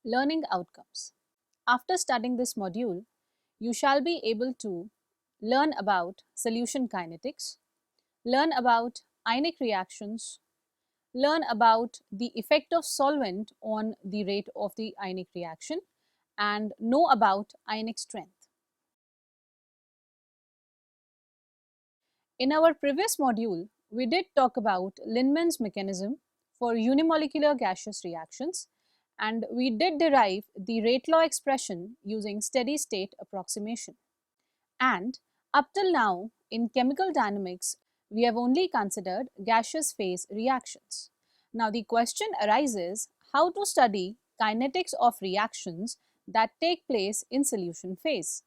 Learning outcomes. After studying this module, you shall be able to learn about solution kinetics, learn about ionic reactions, learn about the effect of solvent on the rate of the ionic reaction, and know about ionic strength. In our previous module, we did talk about Linneman's mechanism for unimolecular gaseous reactions, and we did derive the rate law expression using steady state approximation. And up till now, in chemical dynamics, we have only considered gaseous phase reactions. Now the question arises how to study kinetics of reactions that take place in solution phase.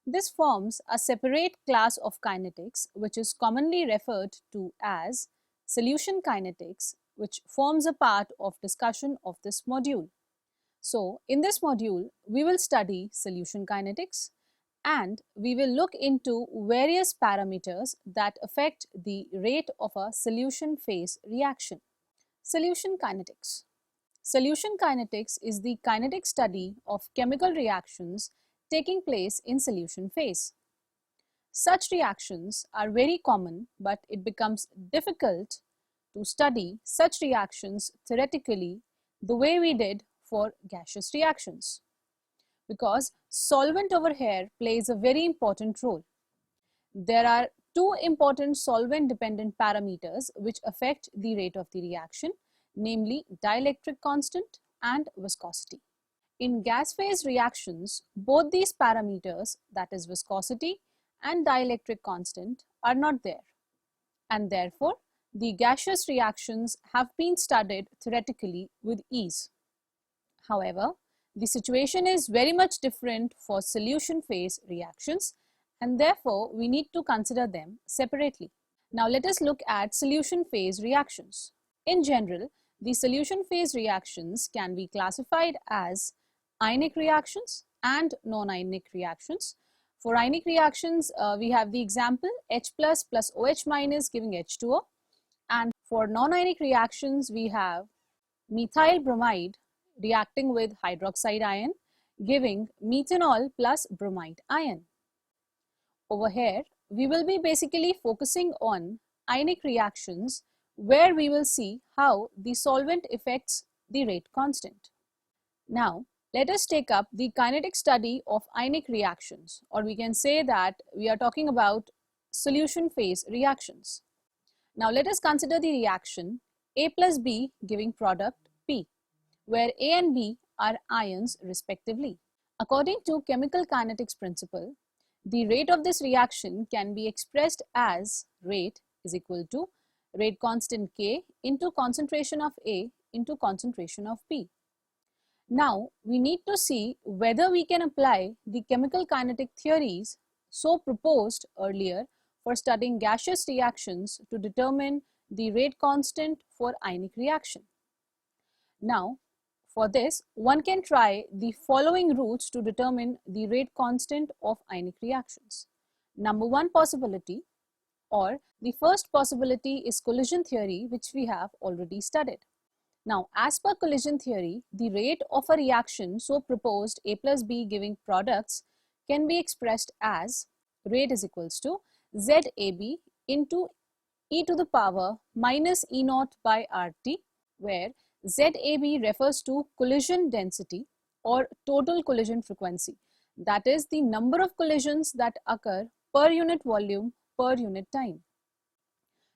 This forms a separate class of kinetics which is commonly referred to as solution kinetics, which forms a part of discussion of this module. So, in this module, we will study solution kinetics and we will look into various parameters that affect the rate of a solution phase reaction. Solution kinetics. Solution kinetics is the kinetic study of chemical reactions taking place in solution phase. Such reactions are very common, but it becomes difficult to study such reactions theoretically the way we did for gaseous reactions, because solvent over here plays a very important role. There are two important solvent dependent parameters which affect the rate of the reaction, namely dielectric constant and viscosity. In gas phase reactions, both these parameters, that is viscosity and dielectric constant, are not there, and therefore the gaseous reactions have been studied theoretically with ease. However, the situation is very much different for solution phase reactions, and therefore we need to consider them separately. Now let us look at solution phase reactions. In general, the solution phase reactions can be classified as ionic reactions and non-ionic reactions. For ionic reactions, we have the example H plus plus OH minus giving H2O, and for non-ionic reactions, we have methyl bromide reacting with hydroxide ion giving methanol plus bromide ion. Over here, we will be basically focusing on ionic reactions where we will see how the solvent affects the rate constant. Now, let us take up the kinetic study of ionic reactions, or we can say that we are talking about solution phase reactions. Now, let us consider the reaction A plus B giving product P, where A and B are ions respectively. According to chemical kinetics principle, the rate of this reaction can be expressed as rate is equal to rate constant K into concentration of A into concentration of B. Now, we need to see whether we can apply the chemical kinetic theories so proposed earlier for studying gaseous reactions to determine the rate constant for ionic reaction. Now, for this, one can try the following routes to determine the rate constant of ionic reactions. Number one possibility, or the first possibility, is collision theory, which we have already studied. Now, as per collision theory, the rate of a reaction so proposed A plus B giving products can be expressed as rate is equals to ZAB into e to the power minus E naught by RT, where ZAB refers to collision density or total collision frequency, that is the number of collisions that occur per unit volume per unit time.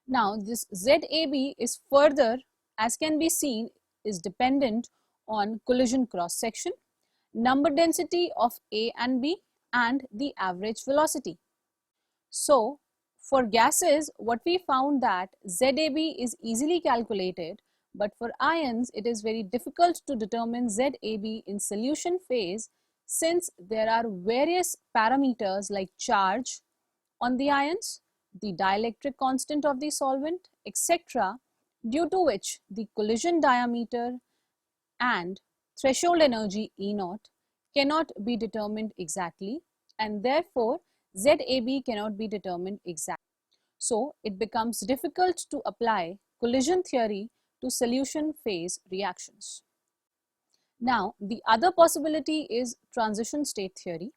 Now, this ZAB is further, as can be seen, is dependent on collision cross section, number density of A and B, and the average velocity. So, for gases, what we found that ZAB is easily calculated, but for ions it is very difficult to determine ZAB in solution phase, since there are various parameters like charge on the ions, the dielectric constant of the solvent, etc., due to which the collision diameter and threshold energy E naught cannot be determined exactly, and therefore ZAB cannot be determined exactly. So, it becomes difficult to apply collision theory to solution phase reactions. Now, the other possibility is transition state theory.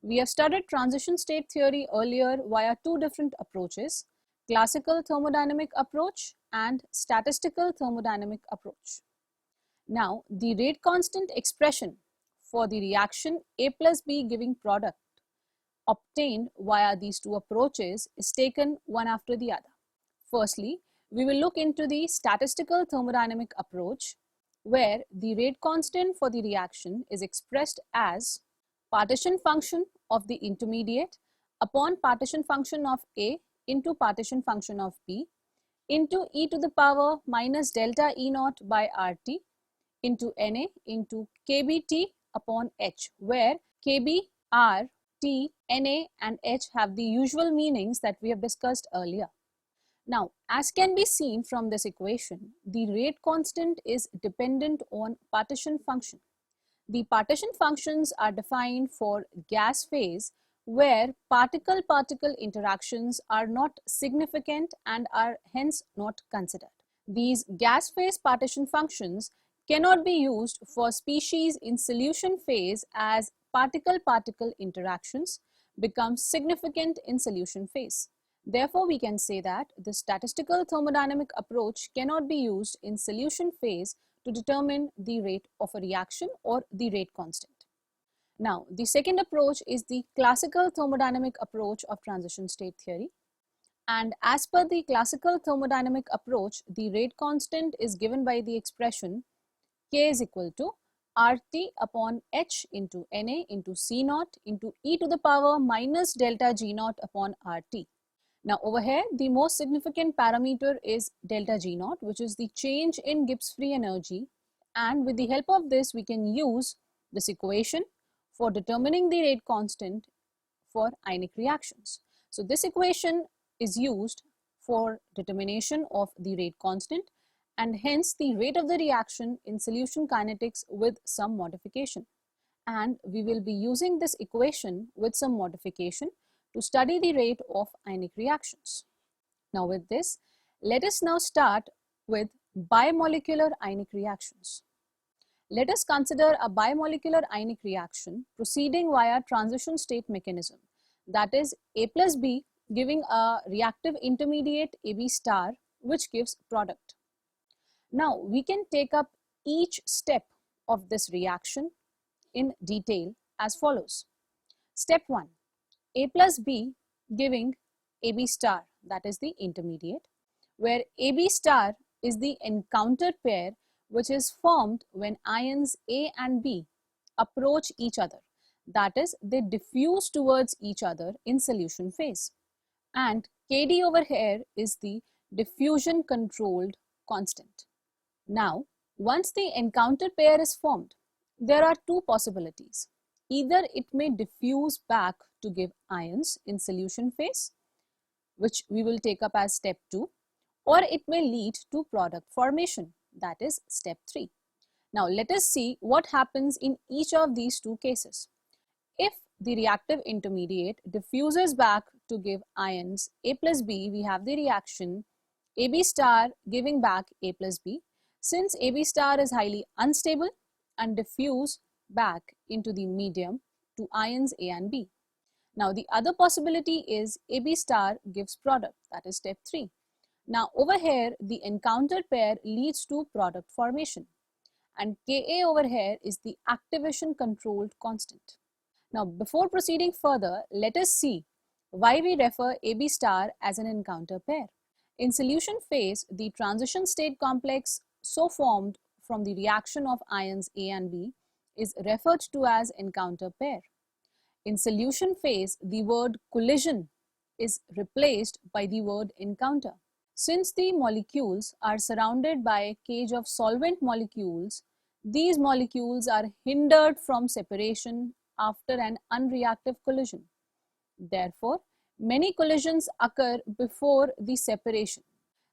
We have studied transition state theory earlier via two different approaches, classical thermodynamic approach and statistical thermodynamic approach. Now, the rate constant expression for the reaction A plus B giving product obtained via these two approaches is taken one after the other. Firstly, we will look into the statistical thermodynamic approach, where the rate constant for the reaction is expressed as partition function of the intermediate upon partition function of A into partition function of B into e to the power minus delta E naught by RT into Na into kBT upon H, where Kb, R, T, Na and H have the usual meanings that we have discussed earlier. Now, as can be seen from this equation, the rate constant is dependent on partition function. The partition functions are defined for gas phase where particle-particle interactions are not significant and are hence not considered. These gas phase partition functions cannot be used for species in solution phase as particle-particle interactions become significant in solution phase. Therefore, we can say that the statistical thermodynamic approach cannot be used in solution phase to determine the rate of a reaction or the rate constant. Now, the second approach is the classical thermodynamic approach of transition state theory. And as per the classical thermodynamic approach, the rate constant is given by the expression K is equal to RT upon H into Na into C naught into e to the power minus delta G naught upon RT. Now, over here, the most significant parameter is delta G naught, which is the change in Gibbs free energy. And with the help of this, we can use this equation for determining the rate constant for ionic reactions. So, this equation is used for determination of the rate constant and hence the rate of the reaction in solution kinetics with some modification. And we will be using this equation with some modification to study the rate of ionic reactions. Now, with this, let us now start with bimolecular ionic reactions. Let us consider a bimolecular ionic reaction proceeding via transition state mechanism, that is A plus B giving a reactive intermediate AB star which gives product. Now, we can take up each step of this reaction in detail as follows. Step 1. A plus B giving AB star, that is the intermediate, where AB star is the encounter pair which is formed when ions A and B approach each other, that is they diffuse towards each other in solution phase. And Kd over here is the diffusion controlled constant. Now, once the encounter pair is formed, there are two possibilities. Either it may diffuse back to give ions in solution phase, which we will take up as step 2, or it may lead to product formation, that is step 3. Now, let us see what happens in each of these two cases. If the reactive intermediate diffuses back to give ions A plus B, we have the reaction AB star giving back A plus B. Since AB star is highly unstable and diffuse back into the medium to ions A and B. Now, the other possibility is AB star gives product, that is step 3. Now, over here, the encounter pair leads to product formation and Ka over here is the activation controlled constant. Now, before proceeding further, let us see why we refer AB star as an encounter pair. In solution phase, the transition state complex so formed from the reaction of ions A and B is referred to as encounter pair. In solution phase, the word collision is replaced by the word encounter. Since the molecules are surrounded by a cage of solvent molecules, these molecules are hindered from separation after an unreactive collision. Therefore, many collisions occur before the separation.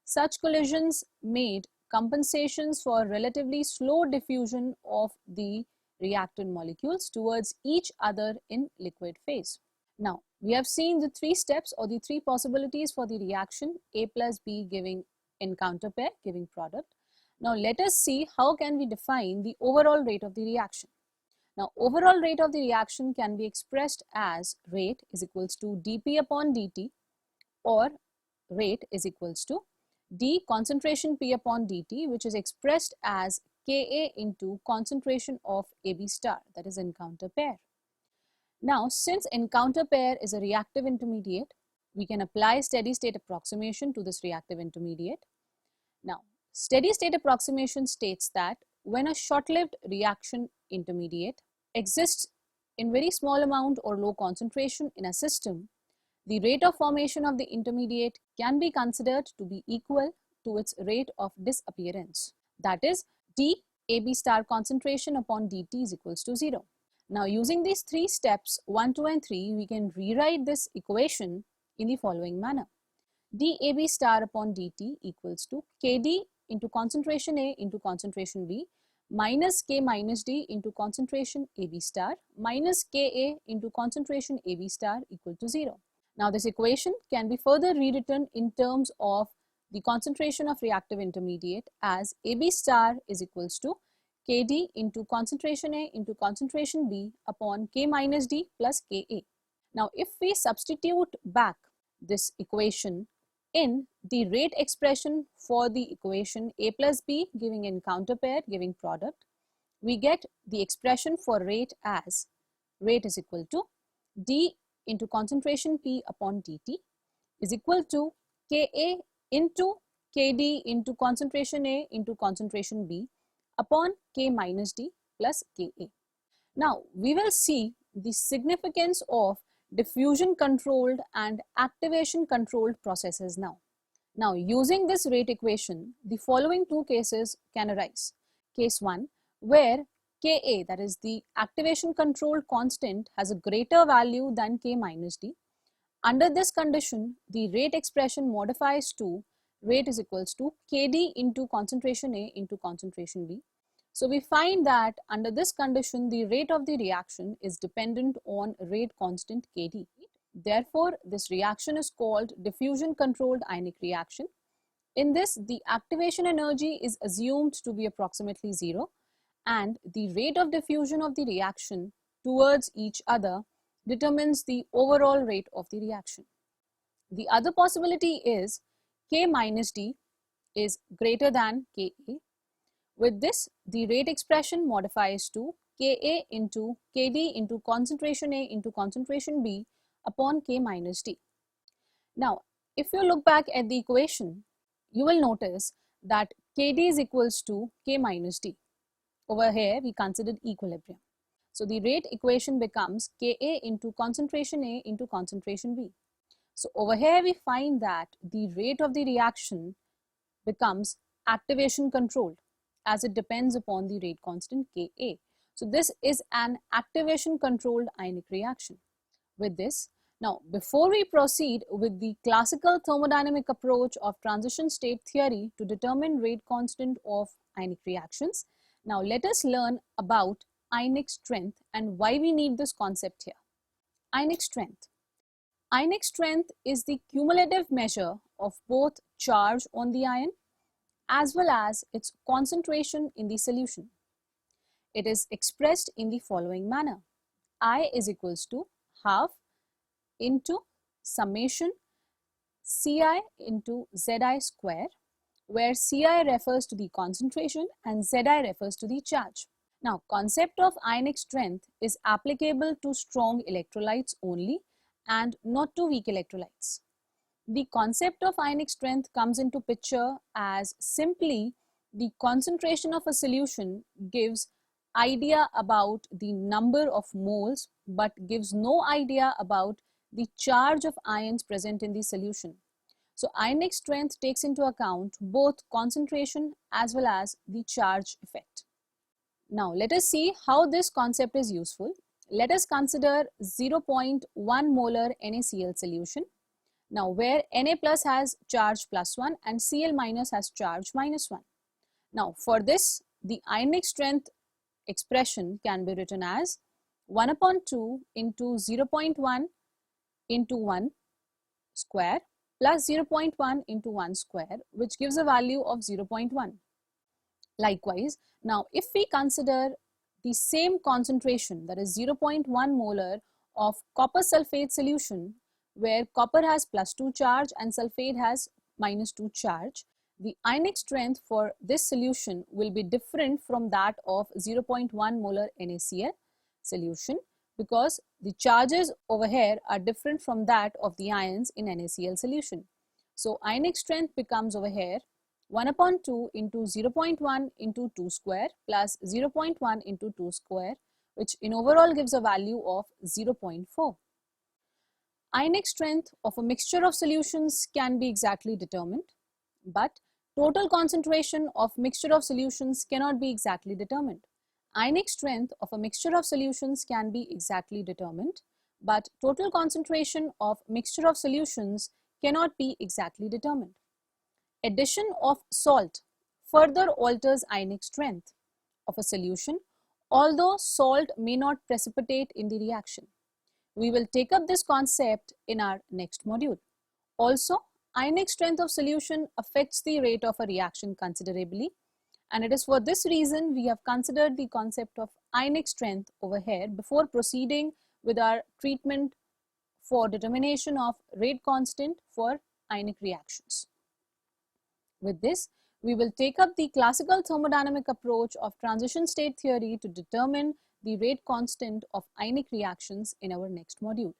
Such collisions made compensations for relatively slow diffusion of the reactant molecules towards each other in liquid phase. Now, we have seen the three steps or the three possibilities for the reaction A plus B giving encounter pair, giving product. Now let us see how can we define the overall rate of the reaction. Now overall rate of the reaction can be expressed as rate is equals to dP upon dt, or rate is equals to d concentration P upon dt, which is expressed as Ka into concentration of AB star, that is encounter pair. Now since encounter pair is a reactive intermediate, we can apply steady state approximation to this reactive intermediate. Now steady state approximation states that when a short-lived reaction intermediate exists in very small amount or low concentration in a system, the rate of formation of the intermediate can be considered to be equal to its rate of disappearance. That is, d AB star concentration upon dt is equals to 0. Now using these three steps 1, 2 and 3, we can rewrite this equation in the following manner. dAB star upon dt equals to Kd into concentration A into concentration B minus K minus D into concentration AB star minus Ka into concentration AB star equal to 0. Now this equation can be further rewritten in terms of the concentration of reactive intermediate as AB star is equals to Kd into concentration A into concentration B upon K minus D plus Ka. Now if we substitute back this equation in the rate expression for the equation A plus B giving encounter pair giving product, we get the expression for rate as rate is equal to d into concentration P upon dt is equal to Ka into Kd into concentration A into concentration B upon K minus D plus Ka. Now we will see the significance of diffusion controlled and activation controlled processes now. Now using this rate equation, the following two cases can arise. Case 1, where Ka, that is the activation controlled constant, has a greater value than K minus D. Under this condition, the rate expression modifies to rate is equals to Kd into concentration A into concentration B. So we find that under this condition, the rate of the reaction is dependent on rate constant Kd. Therefore, this reaction is called diffusion controlled ionic reaction. In this, the activation energy is assumed to be approximately 0 and the rate of diffusion of the reaction towards each other determines the overall rate of the reaction. The other possibility is K minus D is greater than Ka. With this, the rate expression modifies to Ka into Kd into concentration A into concentration B upon K minus D. Now, if you look back at the equation, you will notice that Kd is equals to K minus D. Over here, we considered equilibrium. So the rate equation becomes Ka into concentration A into concentration B. So over here, we find that the rate of the reaction becomes activation controlled as it depends upon the rate constant Ka. So this is an activation controlled ionic reaction. With this, now before we proceed with the classical thermodynamic approach of transition state theory to determine rate constant of ionic reactions, now let us learn about ionic strength and why we need this concept here. Ionic strength. Ionic strength is the cumulative measure of both charge on the ion as well as its concentration in the solution. It is expressed in the following manner. I is equals to half into summation Ci into Zi square, where Ci refers to the concentration and Zi refers to the charge. Now, concept of ionic strength is applicable to strong electrolytes only and not to weak electrolytes. The concept of ionic strength comes into picture as simply the concentration of a solution gives idea about the number of moles but gives no idea about the charge of ions present in the solution. So ionic strength takes into account both concentration as well as the charge effect. Now let us see how this concept is useful. Let us consider 0.1 molar NaCl solution. Now where Na plus has charge +1 and Cl minus has charge -1. Now for this, the ionic strength expression can be written as 1 upon 2 into 0.1 into 1 square plus 0.1 into 1 square, which gives a value of 0.1. Likewise, now if we consider the same concentration, that is 0.1 molar of copper sulfate solution, where copper has +2 charge and sulfate has -2 charge, the ionic strength for this solution will be different from that of 0.1 molar NaCl solution, because the charges over here are different from that of the ions in NaCl solution. So ionic strength becomes over here 1 upon 2 into 0.1 into 2 square plus 0.1 into 2 square, which in overall gives a value of 0.4. Ionic strength of a mixture of solutions can be exactly determined, but total concentration of mixture of solutions cannot be exactly determined. Ionic strength of a mixture of solutions can be exactly determined, but total concentration of mixture of solutions cannot be exactly determined. Addition of salt further alters ionic strength of a solution, although salt may not precipitate in the reaction. We will take up this concept in our next module. Also, ionic strength of solution affects the rate of a reaction considerably, and it is for this reason we have considered the concept of ionic strength over here before proceeding with our treatment for determination of rate constant for ionic reactions. With this, we will take up the classical thermodynamic approach of transition state theory to determine the rate constant of ionic reactions in our next module.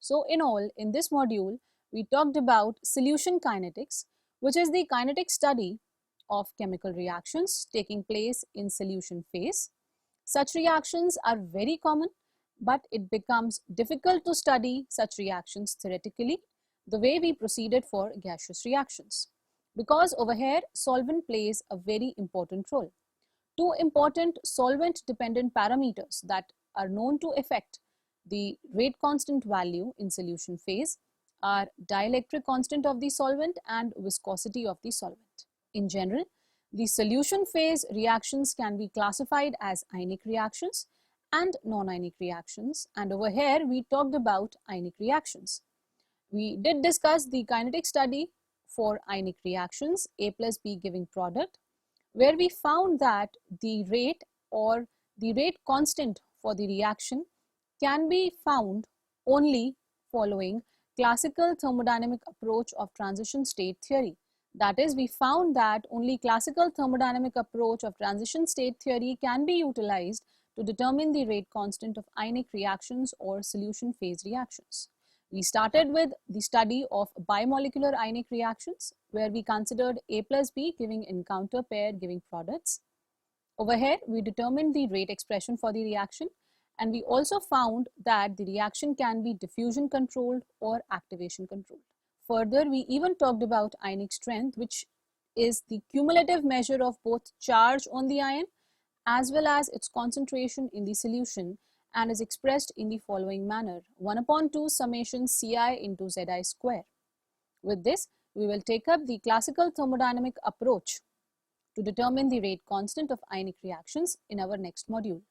So in all, in this module, we talked about solution kinetics, which is the kinetic study of chemical reactions taking place in solution phase. Such reactions are very common, but it becomes difficult to study such reactions theoretically the way we proceeded for gaseous reactions, because over here solvent plays a very important role. Two important solvent dependent parameters that are known to affect the rate constant value in solution phase are dielectric constant of the solvent and viscosity of the solvent. In general, the solution phase reactions can be classified as ionic reactions and non-ionic reactions, and over here we talked about ionic reactions. We did discuss the kinetic study for ionic reactions, A plus B giving product, where we found that the rate or the rate constant for the reaction can be found only following classical thermodynamic approach of transition state theory. That is, we found that only classical thermodynamic approach of transition state theory can be utilized to determine the rate constant of ionic reactions or solution phase reactions. We started with the study of bimolecular ionic reactions, where we considered A plus B giving encounter pair giving products. Over here, we determined the rate expression for the reaction, and we also found that the reaction can be diffusion controlled or activation controlled. Further, we even talked about ionic strength, which is the cumulative measure of both charge on the ion as well as its concentration in the solution, and is expressed in the following manner: 1 upon 2 summation Ci into Zi square. With this, we will take up the classical thermodynamic approach to determine the rate constant of ionic reactions in our next module.